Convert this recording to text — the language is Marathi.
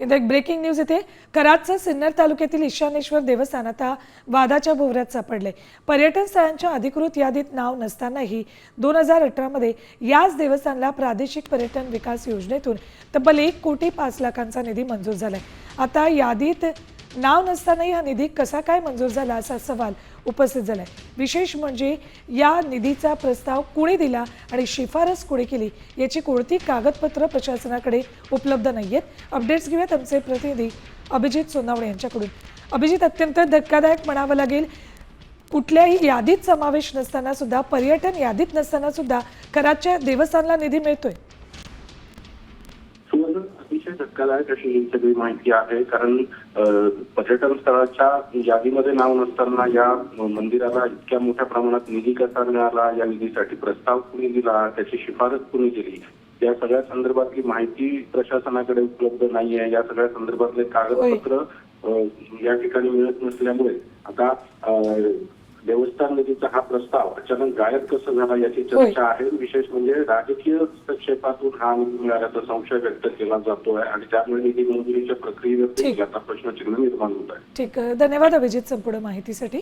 एक ब्रेकिंग न्यूज येते। कराडचं सिन्नर तालुक्यातील ईशानेश्वर देवस्थान आता वादाच्या भोवऱ्यात सापडले। पर्यटन स्थळांच्या अधिकृत यादीत नाव नसतानाही 2018 मध्ये याच देवस्थानला प्रादेशिक पर्यटन विकास योजनेतून तब्बल 1,05,00,000 निधी मंजूर झालाय। आता यादीत नाव नसतानाही हा निधी कसा काय मंजूर झाला असा सवाल उपस्थित झालाय। विशेष म्हणजे या निधीचा प्रस्ताव कुणी दिला आणि शिफारस कुणी केली याची कोणती कागदपत्र प्रशासनाकडे उपलब्ध नाहीयेत। अपडेट्स घेऊयात आमचे प्रतिनिधी अभिजित सोनावणे यांच्याकडून। अभिजित, अत्यंत धक्कादायक म्हणावं लागेल, कुठल्याही यादीत समावेश नसताना सुद्धा, पर्यटन यादीत नसताना सुद्धा कराडच्या देवस्थानला निधी मिळतोय। अतिशय धक्कादायक अशी ही सगळी माहिती आहे, कारण पर्यटन स्थळाच्या यादीमध्ये नाव नसताना या मंदिराला इतक्या मोठ्या प्रमाणात निधी कसा मिळाला, या निधीसाठी प्रस्ताव कुणी दिला, त्याची शिफारस कुणी केली, या सगळ्या संदर्भातली माहिती प्रशासनाकडे उपलब्ध नाहीये। या सगळ्या संदर्भातले कागदपत्र या ठिकाणी मिळत नसल्यामुळे आता देवस्थान निधीचा हा प्रस्ताव अचानक गायब कसा झाला याची चर्चा आहे। विशेष म्हणजे राजकीय हस्तक्षेपातून हा निधी मिळाल्याचा संशय व्यक्त केला जातोय आणि त्यामुळे निधी मंजुरीच्या प्रक्रियेवर आता प्रश्नचिन्ह निर्माण होत आहे। ठीक, धन्यवाद अभिजित संपूर्ण माहितीसाठी।